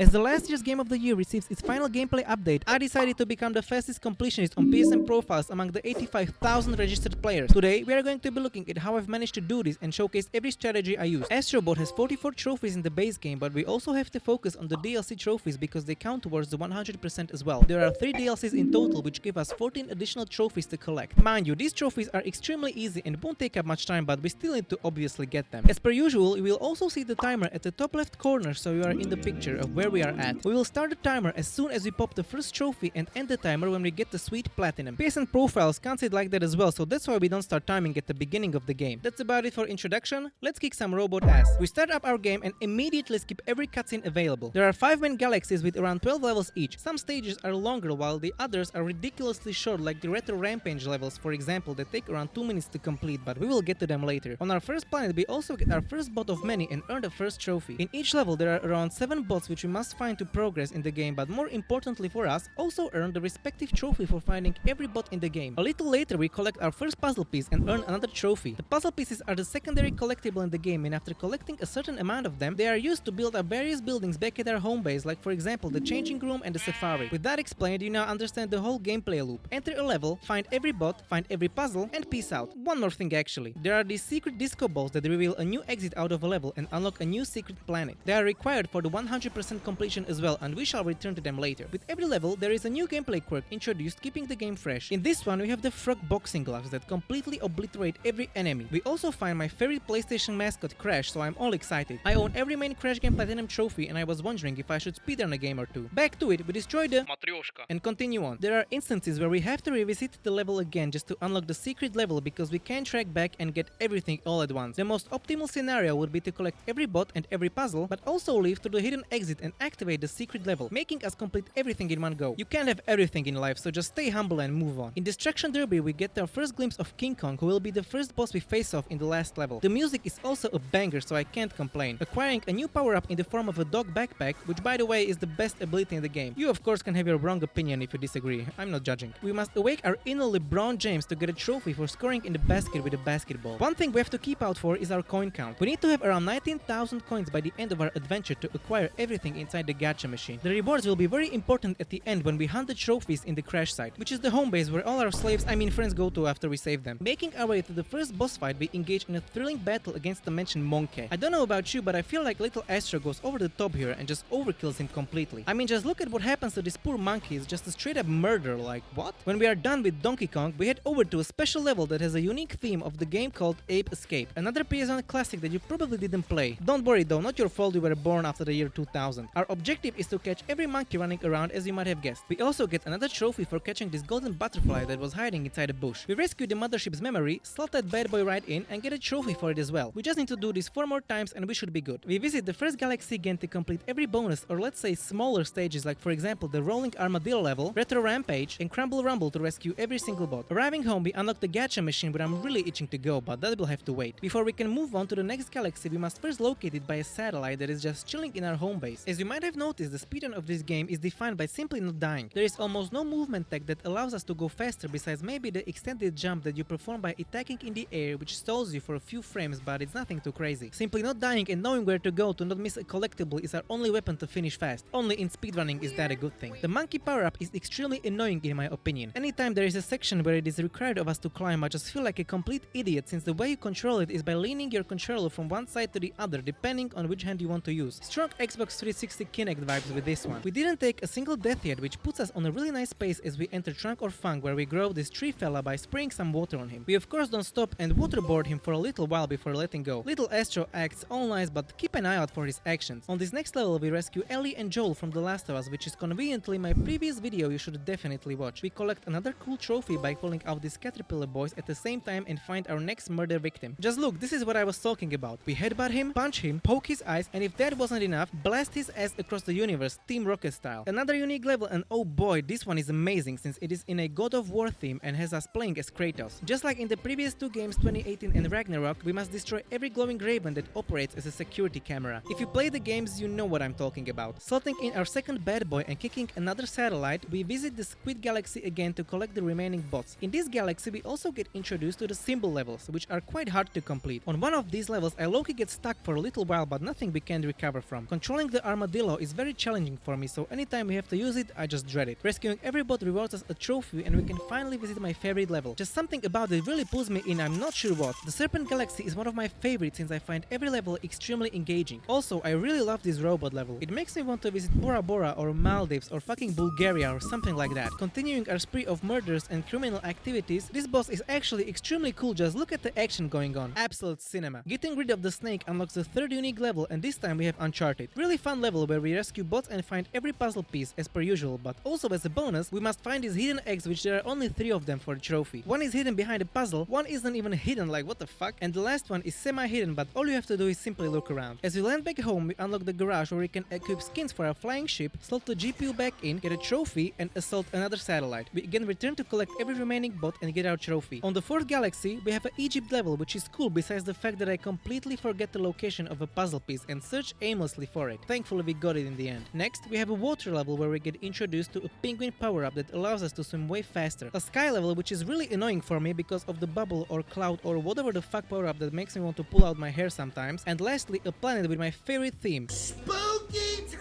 As the last year's game of the year receives its final gameplay update, I decided to become the fastest completionist on PSN profiles among the 85,000 registered players. Today, we are going to be looking at how I've managed to do this and showcase every strategy I use. Astro Bot has 44 trophies in the base game, but we also have to focus on the DLC trophies because they count towards the 100% as well. There are 3 DLCs in total which give us 14 additional trophies to collect. Mind you, these trophies are extremely easy and won't take up much time, but we still need to obviously get them. As per usual, you will also see the timer at the top left corner so you are in the picture of where we are at. We will start the timer as soon as we pop the first trophy and end the timer when we get the sweet platinum. PSN profiles can't sit like that as well, so that's why we don't start timing at the beginning of the game. That's about it for introduction. Let's kick some robot ass. We start up our game and immediately skip every cutscene available. There are 5 main galaxies with around 12 levels each. Some stages are longer while the others are ridiculously short, like the retro rampage levels, for example, that take around 2 minutes to complete, but we will get to them later. On our first planet we also get our first bot of many and earn the first trophy. In each level there are around 7 bots which we must find to progress in the game, but more importantly for us, also earn the respective trophy for finding every bot in the game. A little later we collect our first puzzle piece and earn another trophy. The puzzle pieces are the secondary collectible in the game, and after collecting a certain amount of them, they are used to build up various buildings back at our home base, like for example the changing room and the safari. With that explained, you now understand the whole gameplay loop. Enter a level, find every bot, find every puzzle, and peace out. One more thing actually. There are these secret disco balls that reveal a new exit out of a level and unlock a new secret planet. They are required for the 100% completion as well, and we shall return to them later. With every level there is a new gameplay quirk introduced, keeping the game fresh. In this one we have the frog boxing gloves that completely obliterate every enemy. We also find my favorite PlayStation mascot Crash, so I'm all excited. I own every main Crash game platinum trophy and I was wondering if I should speedrun a game or two. Back to it, we destroy the Matryoshka and continue on. There are instances where we have to revisit the level again just to unlock the secret level because we can't track back and get everything all at once. The most optimal scenario would be to collect every bot and every puzzle, but also leave through the hidden exit and activate the secret level, making us complete everything in one go. You can't have everything in life, so just stay humble and move on. In Destruction Derby we get our first glimpse of King Kong, who will be the first boss we face off in the last level. The music is also a banger, so I can't complain. Acquiring a new power-up in the form of a dog backpack, which by the way is the best ability in the game. You of course can have your wrong opinion if you disagree, I'm not judging. We must awake our inner LeBron James to get a trophy for scoring in the basket with a basketball. One thing we have to keep out for is our coin count. We need to have around 19,000 coins by the end of our adventure to acquire everything inside the gacha machine. The rewards will be very important at the end when we hunt the trophies in the crash site, which is the home base where all our slaves, friends, go to after we save them. Making our way to the first boss fight, we engage in a thrilling battle against the mentioned monkey. I don't know about you, but I feel like little Astro goes over the top here and just overkills him completely. Just look at what happens to this poor monkey. It's just a straight up murder, like what? When we are done with Donkey Kong, we head over to a special level that has a unique theme of the game called Ape Escape, another PSN classic that you probably didn't play. Don't worry though, not your fault you were born after the year 2000. Our objective is to catch every monkey running around, as you might have guessed. We also get another trophy for catching this golden butterfly that was hiding inside a bush. We rescue the mothership's memory, slot that bad boy right in, and get a trophy for it as well. We just need to do this 4 more times and we should be good. We visit the first galaxy again to complete every bonus, or let's say smaller stages, like for example the rolling armadillo level, retro rampage, and crumble rumble to rescue every single bot. Arriving home we unlock the gacha machine where I'm really itching to go, but that will have to wait. Before we can move on to the next galaxy, we must first locate it by a satellite that is just chilling in our home base. As you might have noticed, the speedrun of this game is defined by simply not dying. There is almost no movement tech that allows us to go faster, besides maybe the extended jump that you perform by attacking in the air, which stalls you for a few frames, but it's nothing too crazy. Simply not dying and knowing where to go to not miss a collectible is our only weapon to finish fast. Only in speedrunning is that a good thing. The monkey power-up is extremely annoying in my opinion. Anytime there is a section where it is required of us to climb, I just feel like a complete idiot, since the way you control it is by leaning your controller from one side to the other depending on which hand you want to use. Strong Xbox 360 Kinect vibes with this one. We didn't take a single death yet, which puts us on a really nice pace as we enter Trunk or Funk, where we grow this tree fella by spraying some water on him. We of course don't stop and waterboard him for a little while before letting go. Little Astro acts all nice, but keep an eye out for his actions. On this next level we rescue Ellie and Joel from The Last of Us, which is conveniently my previous video you should definitely watch. We collect another cool trophy by pulling out these caterpillar boys at the same time and find our next murder victim. Just look, this is what I was talking about. We headbutt him, punch him, poke his eyes, and if that wasn't enough, blast his ass across the universe, Team Rocket style. Another unique level, and oh boy, this one is amazing since it is in a God of War theme and has us playing as Kratos. Just like in the previous 2 games 2018 and Ragnarok, we must destroy every glowing raven that operates as a security camera. If you play the games, you know what I'm talking about. Slotting in our second bad boy and kicking another satellite, we visit the Squid Galaxy again to collect the remaining bots. In this galaxy we also get introduced to the symbol levels, which are quite hard to complete. On one of these levels I low-key get stuck for a little while, but nothing we can recover from. Controlling the armadillo armadillo is very challenging for me, so anytime we have to use it, I just dread it. Rescuing every bot rewards us a trophy and we can finally visit my favorite level. Just something about it really pulls me in, I'm not sure what. The Serpent Galaxy is one of my favorites since I find every level extremely engaging. Also, I really love this robot level. It makes me want to visit Bora Bora or Maldives or fucking Bulgaria or something like that. Continuing our spree of murders and criminal activities, this boss is actually extremely cool, just look at the action going on. Absolute cinema. Getting rid of the snake unlocks the third unique level, and this time we have Uncharted. Really fun level where we rescue bots and find every puzzle piece as per usual, but also as a bonus, we must find these hidden eggs, which there are only 3 of them for the trophy. One is hidden behind a puzzle, one isn't even hidden, like what the fuck, and the last one is semi-hidden, but all you have to do is simply look around. As we land back home, we unlock the garage where we can equip skins for our flying ship, slot the GPU back in, get a trophy, and assault another satellite. We again return to collect every remaining bot and get our trophy. On the 4th galaxy, we have an Egypt level, which is cool besides the fact that I completely forget the location of a puzzle piece and search aimlessly for it. Thankfully we got it in the end. Next, we have a water level where we get introduced to a penguin power-up that allows us to swim way faster. A sky level which is really annoying for me because of the bubble or cloud or whatever the fuck power-up that makes me want to pull out my hair sometimes. And lastly, a planet with my favorite theme. Spooky time!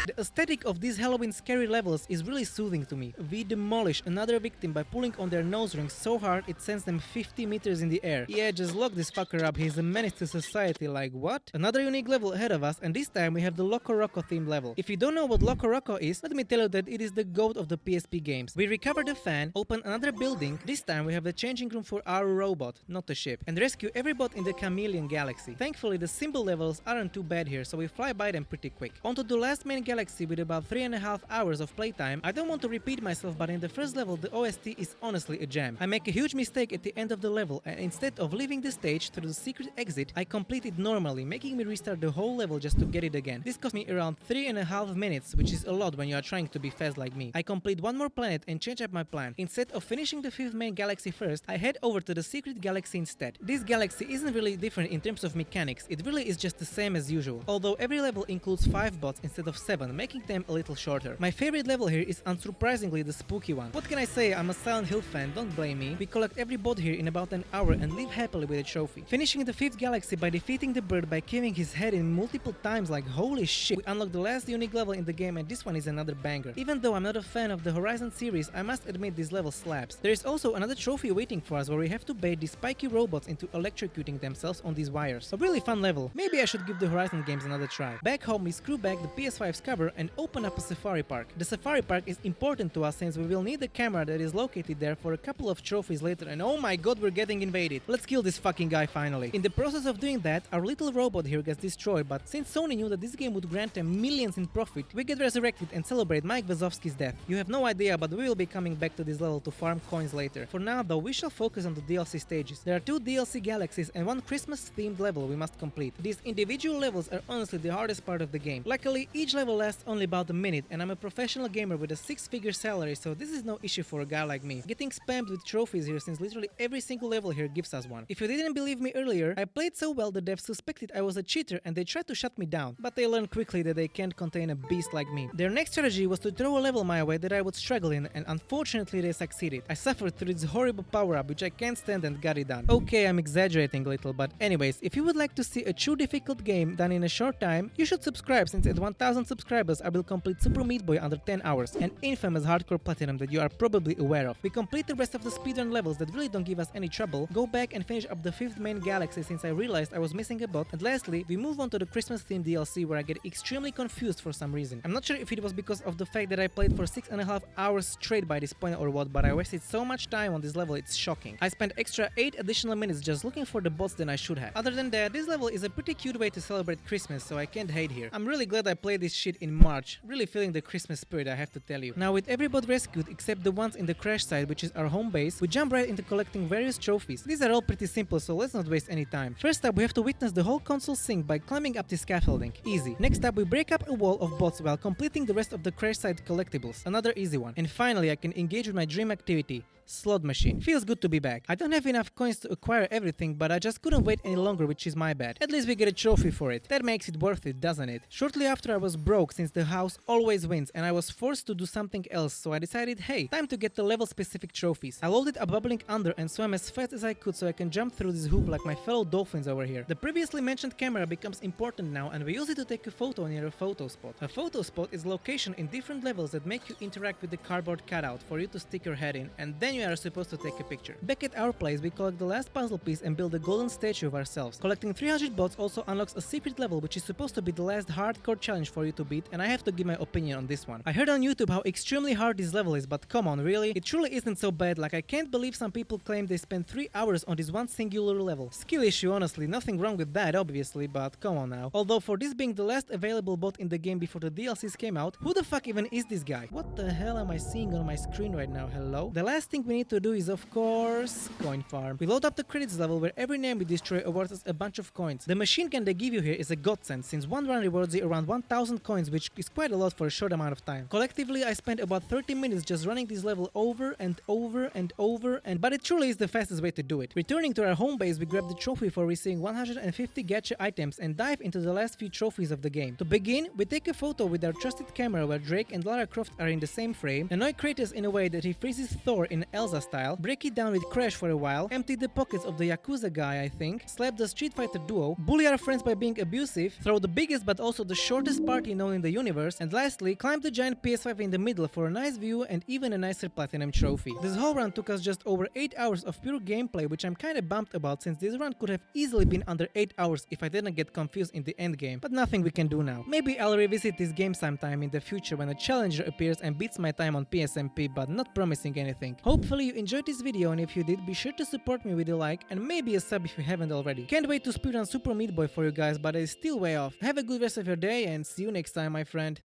The aesthetic of these Halloween scary levels is really soothing to me. We demolish another victim by pulling on their nose rings so hard it sends them 50 meters in the air. Yeah, just lock this fucker up, he's a menace to society, like what? Another unique level ahead of us, and this time we have the Loco Roco themed level. If you don't know what Loco Roco is, let me tell you that it is the goat of the PSP games. We recover the fan, open another building, this time we have the changing room for our robot, not the ship, and rescue every bot in the Chameleon Galaxy. Thankfully the symbol levels aren't too bad here, so we fly by them pretty quick. Onto the last main galaxy with about 3.5 hours of playtime. I don't want to repeat myself, but in the first level the OST is honestly a gem. I make a huge mistake at the end of the level, and instead of leaving the stage through the secret exit, I complete it normally, making me restart the whole level just to get it again. This cost me around 3.5 minutes, which is a lot when you are trying to be fast like me. I complete one more planet and change up my plan. Instead of finishing the 5th main galaxy first, I head over to the secret galaxy instead. This galaxy isn't really different in terms of mechanics, it really is just the same as usual. Although every level includes 5 bots instead of 7, making them a little shorter. My favorite level here is unsurprisingly the spooky one. What can I say, I'm a Silent Hill fan, don't blame me. We collect every bot here in about an hour and live happily with a trophy. Finishing the 5th galaxy by defeating the bird by caving his head in multiple times, like holy shit. We unlock the last unique level in the game, and this one is another banger. Even though I'm not a fan of the Horizon series, I must admit this level slaps. There is also another trophy waiting for us where we have to bait these spiky robots into electrocuting themselves on these wires. A really fun level. Maybe I should give the Horizon games another try. Back home we screw back the PS5's cover and open up a safari park. The safari park is important to us since we will need the camera that is located there for a couple of trophies later, and oh my god, we're getting invaded. Let's kill this fucking guy finally. In the process of doing that, our little robot here gets destroyed, but since Sony knew that this game would grant them millions in profit, we get resurrected and celebrate Mike Wazowski's death. You have no idea, but we will be coming back to this level to farm coins later. For now though, we shall focus on the DLC stages. There are 2 DLC galaxies and 1 Christmas themed level we must complete. These individual levels are honestly the hardest part of the game. Luckily, each level lasts only about a minute, and I'm a professional gamer with a 6-figure salary, so this is no issue for a guy like me. Getting spammed with trophies here since literally every single level here gives us one. If you didn't believe me earlier, I played so well the devs suspected I was a cheater and they tried to shut me down, but they learned quickly that they can't contain a beast like me. Their next strategy was to throw a level my way that I would struggle in, and unfortunately they succeeded. I suffered through this horrible power-up which I can't stand and got it done. Okay, I'm exaggerating a little, but anyways, if you would like to see a true difficult game done in a short time, you should subscribe, since at 1000 subscribers I will complete Super Meat Boy under 10 hours, an infamous hardcore platinum that you are probably aware of. We complete the rest of the speedrun levels that really don't give us any trouble, go back and finish up the 5th main galaxy since I realized I was missing a bot, and lastly, we move on to the Christmas themed DLC where I get extremely confused for some reason. I'm not sure if it was because of the fact that I played for 6.5 hours straight by this point or what, but I wasted so much time on this level, it's shocking. I spent extra 8 additional minutes just looking for the bots than I should have. Other than that, this level is a pretty cute way to celebrate Christmas, so I can't hate here. I'm really glad I played this shit in March, really feeling the Christmas spirit, I have to tell you. Now with every bot rescued except the ones in the crash site, which is our home base, we jump right into collecting various trophies. These are all pretty simple, so let's not waste any time. First up, we have to witness the whole console sink by climbing up the scaffolding. Easy. Next up, we break up a wall of bots while completing the rest of the crash site collectibles. Another easy one. And finally, I can engage with my dream activity. Slot machine. Feels good to be back. I don't have enough coins to acquire everything, but I just couldn't wait any longer, which is my bad. At least we get a trophy for it. That makes it worth it, doesn't it? Shortly after I was broke, broke since the house always wins and I was forced to do something else, so I decided, hey, time to get the level specific trophies. I loaded a bubbling under and swam as fast as I could so I can jump through this hoop like my fellow dolphins over here. The previously mentioned camera becomes important now and we use it to take a photo near a photo spot. A photo spot is a location in different levels that make you interact with the cardboard cutout for you to stick your head in, and then you are supposed to take a picture. Back at our place, we collect the last puzzle piece and build a golden statue of ourselves. Collecting 300 bots also unlocks a secret level which is supposed to be the last hardcore challenge for you to beat, and I have to give my opinion on this one. I heard on YouTube how extremely hard this level is, but come on, really? It truly isn't so bad. Like, I can't believe some people claim they spent 3 hours on this one singular level. Skill issue, honestly, nothing wrong with that obviously, but come on now. Although for this being the last available bot in the game before the DLCs came out, who the fuck even is this guy? What the hell am I seeing on my screen right now? Hello? The last thing we need to do is, of course, coin farm. We load up the credits level where every name we destroy awards us a bunch of coins. The machine gun they give you here is a godsend since one run rewards you around 1000 coins, which is quite a lot for a short amount of time. Collectively, I spent about 30 minutes just running this level over and over and over, but it truly is the fastest way to do it. Returning to our home base, we grab the trophy for receiving 150 gacha items and dive into the last few trophies of the game. To begin, we take a photo with our trusted camera where Drake and Lara Croft are in the same frame, annoy Kratos in a way that he freezes Thor in Elsa style, break it down with Crash for a while, empty the pockets of the Yakuza guy I think, slap the Street Fighter duo, bully our friends by being abusive, throw the biggest but also the shortest party known in the universe, and lastly, climb the giant PS5 in the middle for a nice view and even a nicer platinum trophy. This whole run took us just over 8 hours of pure gameplay, which I'm kinda bummed about since this run could have easily been under 8 hours if I didn't get confused in the endgame, but nothing we can do now. Maybe I'll revisit this game sometime in the future when a challenger appears and beats my time on PSMP, but not promising anything. Hopefully you enjoyed this video, and if you did, be sure to support me with a like and maybe a sub if you haven't already. Can't wait to speedrun Super Meat Boy for you guys, but it's still way off. Have a good rest of your day and see you next time, my friend.